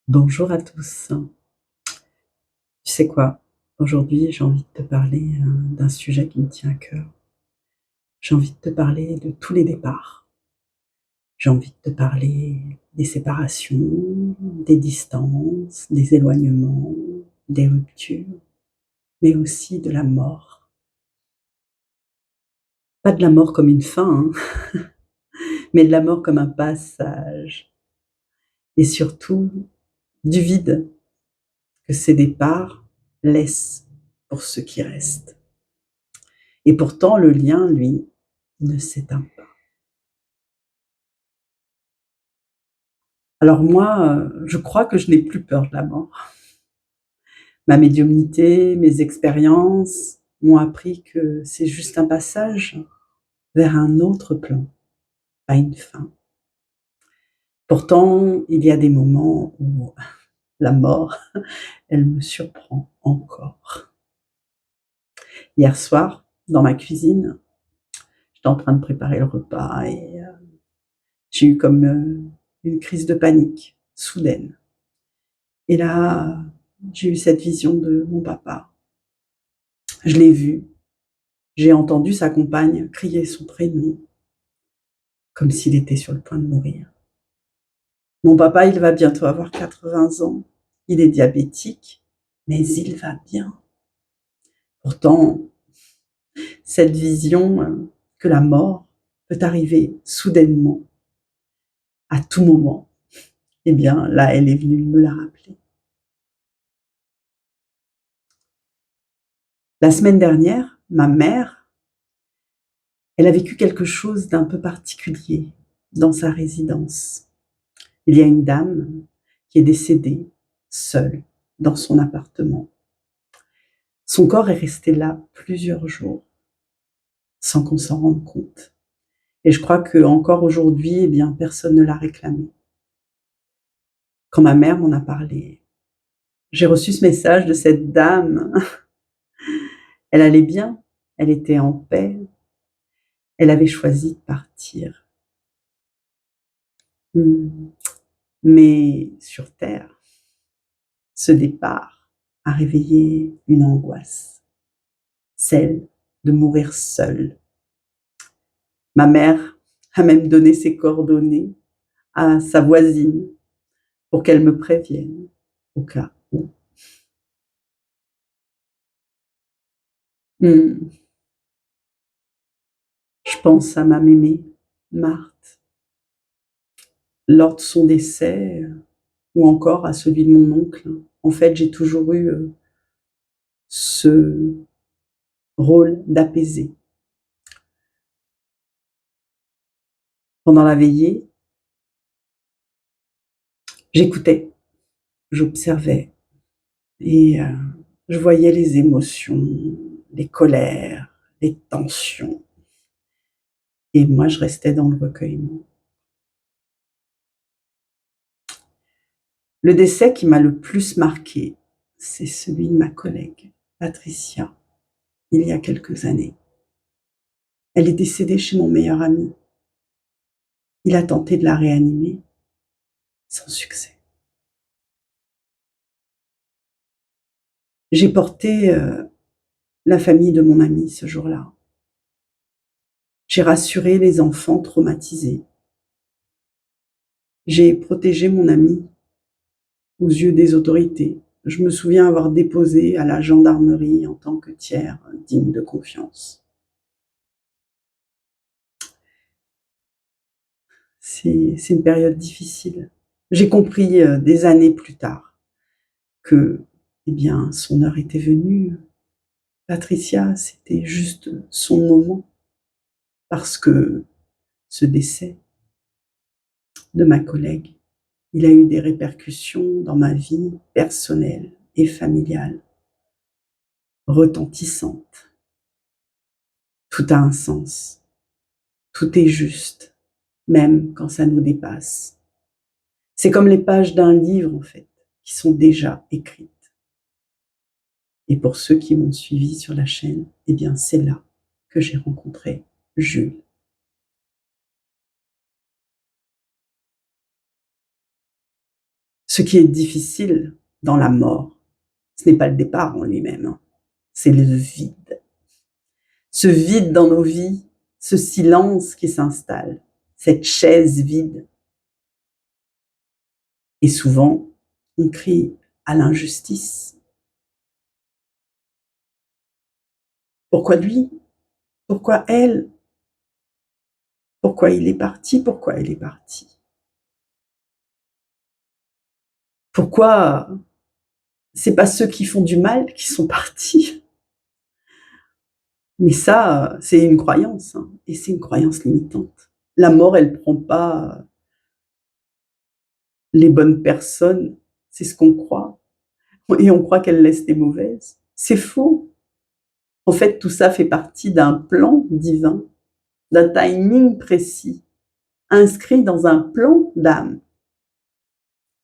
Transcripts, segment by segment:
Bonjour à tous. Tu sais quoi? Aujourd'hui, j'ai envie de te parler, d'un sujet qui me tient à cœur. J'ai envie de te parler de tous les départs. J'ai envie de te parler des séparations, des distances, des éloignements, des ruptures, mais aussi de la mort. Pas de la mort comme une fin, hein, mais de la mort comme un passage et surtout du vide que ces départs laissent pour ceux qui restent. Et pourtant, le lien, lui, ne s'éteint pas. Alors moi, je crois que je n'ai plus peur de la mort. Ma médiumnité, mes expériences m'ont appris que c'est juste un passage vers un autre plan, pas une fin. Pourtant, il y a des moments où la mort, elle me surprend encore. Hier soir, dans ma cuisine, j'étais en train de préparer le repas et j'ai eu comme, une crise de panique soudaine. Et là, j'ai eu cette vision de mon papa. Je l'ai vu, j'ai entendu sa compagne crier son prénom, comme s'il était sur le point de mourir. Mon papa, il va bientôt avoir 80 ans. Il est diabétique, mais il va bien. Pourtant, cette vision que la mort peut arriver soudainement, à tout moment, eh bien, là, elle est venue me la rappeler. La semaine dernière, ma mère, elle a vécu quelque chose d'un peu particulier dans sa résidence. Il y a une dame qui est décédée, seule, dans son appartement. Son corps est resté là plusieurs jours, sans qu'on s'en rende compte. Et je crois qu'encore aujourd'hui, eh bien, personne ne l'a réclamé. Quand ma mère m'en a parlé, j'ai reçu ce message de cette dame. Elle allait bien, elle était en paix, elle avait choisi de partir. Mais sur terre, ce départ a réveillé une angoisse, celle de mourir seule. Ma mère a même donné ses coordonnées à sa voisine pour qu'elle me prévienne au cas où. Mmh. Je pense à ma mémé, Marthe, lors de son décès, ou encore à celui de mon oncle. En fait, j'ai toujours eu, ce rôle d'apaiser. Pendant la veillée, j'écoutais, j'observais et je voyais les émotions, les colères, les tensions et moi je restais dans le recueillement. Le décès qui m'a le plus marqué, c'est celui de ma collègue, Patricia, il y a quelques années. Elle est décédée chez mon meilleur ami. Il a tenté de la réanimer, sans succès. J'ai porté, la famille de mon ami ce jour-là. J'ai rassuré les enfants traumatisés. J'ai protégé mon ami aux yeux des autorités. Je me souviens avoir déposé à la gendarmerie en tant que tiers digne de confiance. C'est une période difficile. J'ai compris, des années plus tard que, eh bien, son heure était venue. Patricia, c'était juste son moment parce que ce décès de ma collègue, il a eu des répercussions dans ma vie personnelle et familiale, retentissantes. Tout a un sens, tout est juste, même quand ça nous dépasse. C'est comme les pages d'un livre, en fait, qui sont déjà écrites. Et pour ceux qui m'ont suivi sur la chaîne, eh bien, c'est là que j'ai rencontré Jules. Ce qui est difficile dans la mort, ce n'est pas le départ en lui-même, hein, c'est le vide. Ce vide dans nos vies, ce silence qui s'installe, cette chaise vide. Et souvent, on crie à l'injustice. Pourquoi lui? Pourquoi elle? Pourquoi il est parti? Pourquoi elle est partie? Pourquoi c'est pas ceux qui font du mal qui sont partis? Mais ça, c'est une croyance, hein, et c'est une croyance limitante. La mort, elle prend pas les bonnes personnes, c'est ce qu'on croit, et on croit qu'elle laisse les mauvaises. C'est faux. En fait, tout ça fait partie d'un plan divin, d'un timing précis, inscrit dans un plan d'âme.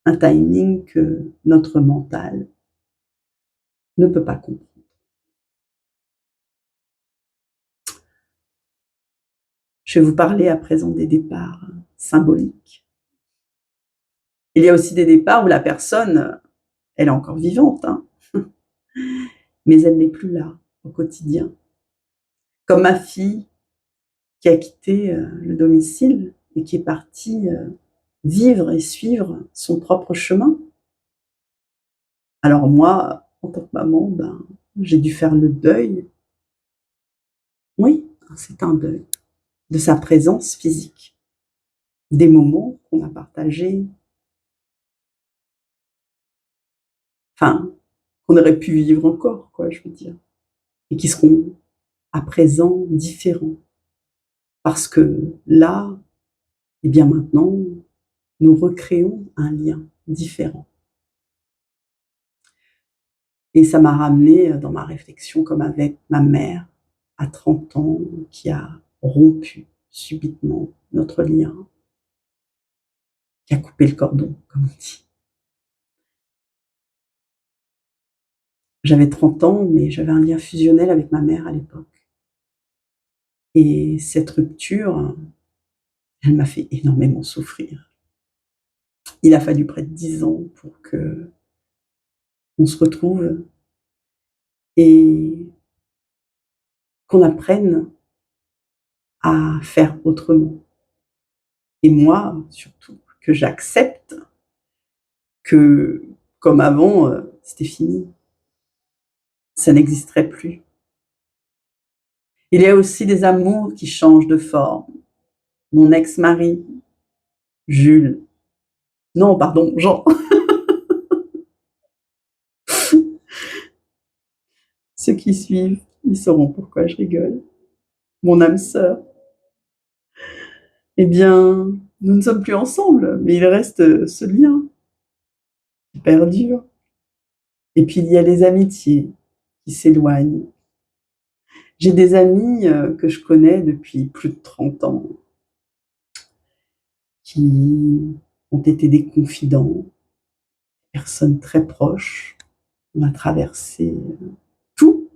Un timing que notre mental ne peut pas comprendre. Je vais vous parler à présent des départs symboliques. Il y a aussi des départs où la personne, elle est encore vivante, hein, mais elle n'est plus là au quotidien. Comme ma fille qui a quitté le domicile et qui est partie vivre et suivre son propre chemin. Alors moi, en tant que maman, j'ai dû faire le deuil. Oui, c'est un deuil de sa présence physique, des moments qu'on a partagés, enfin, qu'on aurait pu vivre encore, quoi, je veux dire, et qui seront à présent différents. Parce que là, et bien maintenant, nous recréons un lien différent. Et ça m'a ramené dans ma réflexion comme avec ma mère à 30 ans qui a rompu subitement notre lien, qui a coupé le cordon, comme on dit. J'avais 30 ans, mais j'avais un lien fusionnel avec ma mère à l'époque. Et cette rupture, elle m'a fait énormément souffrir. Il a fallu près de 10 ans pour que on se retrouve et qu'on apprenne à faire autrement. Et moi, surtout, que j'accepte que, comme avant, c'était fini. Ça n'existerait plus. Il y a aussi des amours qui changent de forme. Mon ex-mari, Jules. Non, pardon, Jean. Ceux qui suivent, ils sauront pourquoi je rigole. Mon âme sœur. Eh bien, nous ne sommes plus ensemble, mais il reste ce lien qui perdure. Et puis, il y a les amitiés qui s'éloignent. J'ai des amis que je connais depuis plus de 30 ans, qui ont été des confidents, personnes très proches. On a traversé tout.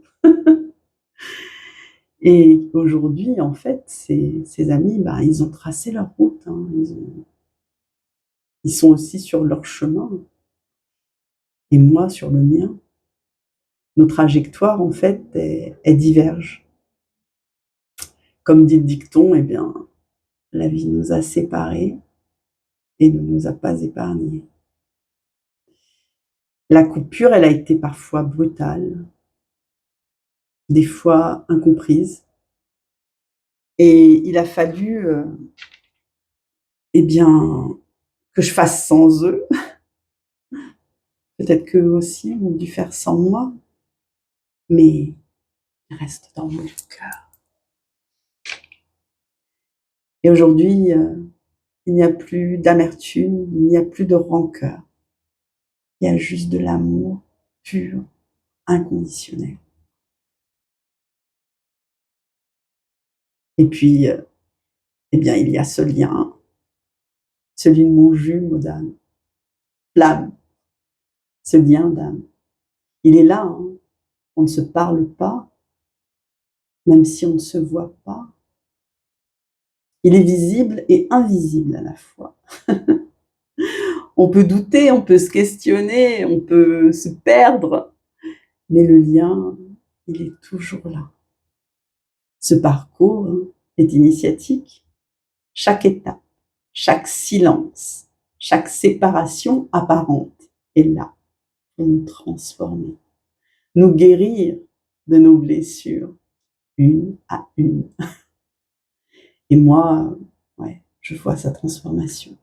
Et aujourd'hui, en fait, ces amis, ils ont tracé leur route, hein. Ils sont aussi sur leur chemin et moi sur le mien. Nos trajectoires, en fait, elles divergent. Comme dit le dicton, eh bien, la vie nous a séparés et ne nous a pas épargnés. La coupure, elle a été parfois brutale, des fois incomprise, et il a fallu, eh bien, que je fasse sans eux. Peut-être qu'eux aussi ont dû faire sans moi, mais ils restent dans mon cœur. Et aujourd'hui, il n'y a plus d'amertume, il n'y a plus de rancœur. Il y a juste de l'amour pur, inconditionnel. Et puis, eh bien, il y a ce lien, celui de mon jumeau d'âme, l'âme, ce lien d'âme. Il est là, hein. On ne se parle pas, même si on ne se voit pas. Il est visible et invisible à la fois. On peut douter, on peut se questionner, on peut se perdre, mais le lien, il est toujours là. Ce parcours est initiatique. Chaque étape, chaque silence, chaque séparation apparente est là pour nous transformer, nous guérir de nos blessures, une à une. Et moi, ouais, je vois sa transformation.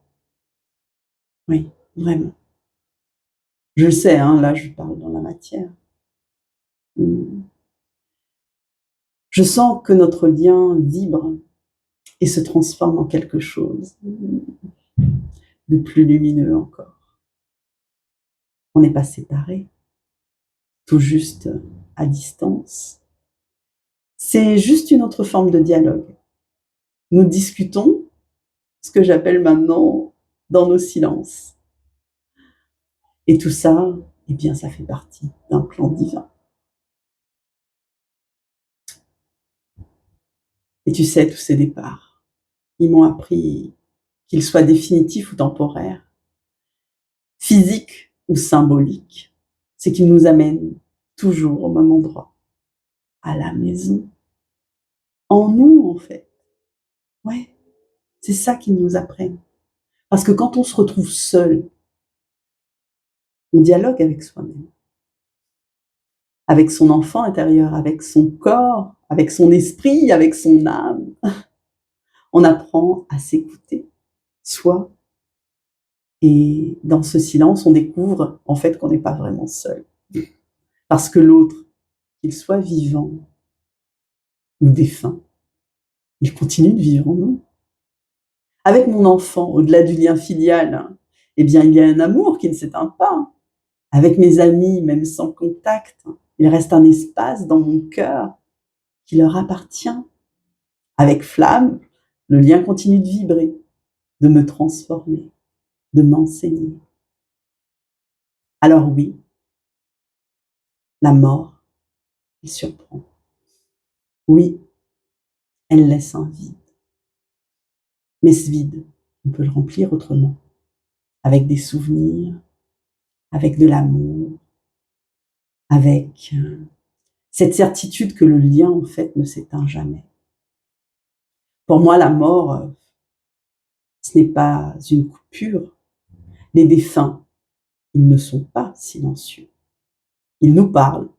Oui, vraiment. Je le sais, hein, là, je parle dans la matière. Je sens que notre lien vibre et se transforme en quelque chose de plus lumineux encore. On n'est pas séparés, tout juste à distance. C'est juste une autre forme de dialogue. Nous discutons, ce que j'appelle maintenant dans nos silences. Et tout ça, eh bien, ça fait partie d'un plan divin. Et tu sais, tous ces départs, ils m'ont appris qu'ils soient définitifs ou temporaires, physiques ou symboliques, c'est qu'ils nous amènent toujours au même endroit, à la maison, en nous en fait. Ouais, c'est ça qu'ils nous apprennent. Parce que quand on se retrouve seul, on dialogue avec soi-même, avec son enfant intérieur, avec son corps, avec son esprit, avec son âme. On apprend à s'écouter, soi. Et dans ce silence, on découvre en fait qu'on n'est pas vraiment seul. Parce que l'autre, qu'il soit vivant ou défunt, il continue de vivre en nous. Avec mon enfant, au-delà du lien filial, eh bien, il y a un amour qui ne s'éteint pas. Avec mes amis, même sans contact, il reste un espace dans mon cœur qui leur appartient. Avec Flamme, le lien continue de vibrer, de me transformer, de m'enseigner. Alors oui, la mort, elle surprend. Oui, elle laisse un vide. Mais ce vide, on peut le remplir autrement, avec des souvenirs, avec de l'amour, avec cette certitude que le lien, en fait, ne s'éteint jamais. Pour moi, la mort, ce n'est pas une coupure. Les défunts, ils ne sont pas silencieux. Ils nous parlent,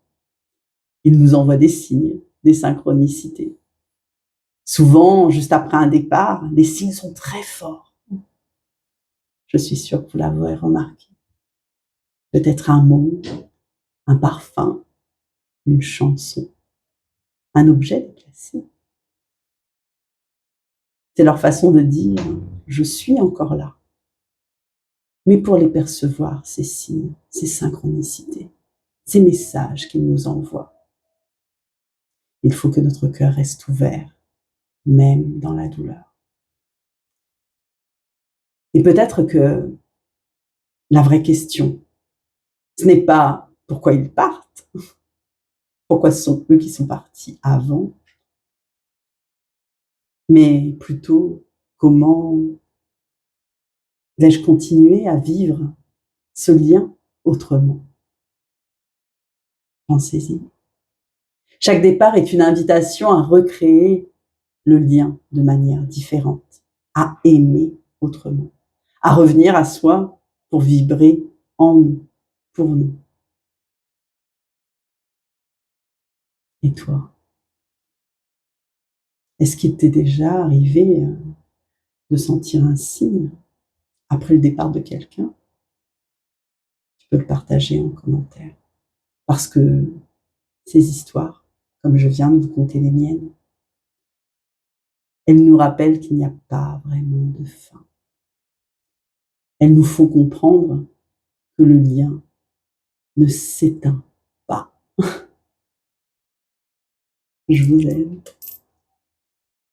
ils nous envoient des signes, des synchronicités. Souvent, juste après un départ, les signes sont très forts. Je suis sûre que vous l'avez remarqué. Peut-être un mot, un parfum, une chanson, un objet déplacé. C'est leur façon de dire « je suis encore là ». Mais pour les percevoir, ces signes, ces synchronicités, ces messages qu'ils nous envoient, il faut que notre cœur reste ouvert, même dans la douleur. Et peut-être que la vraie question, ce n'est pas pourquoi ils partent, pourquoi ce sont eux qui sont partis avant, mais plutôt comment vais-je continuer à vivre ce lien autrement. Pensez-y. Chaque départ est une invitation à recréer le lien de manière différente, à aimer autrement, à revenir à soi pour vibrer en nous, pour nous. Et toi? Est-ce qu'il t'est déjà arrivé de sentir un signe après le départ de quelqu'un? Tu peux le partager en commentaire. Parce que ces histoires, comme je viens de vous conter les miennes, elles nous rappellent qu'il n'y a pas vraiment de fin. Elles nous font comprendre que le lien ne s'éteint pas. Je vous aime.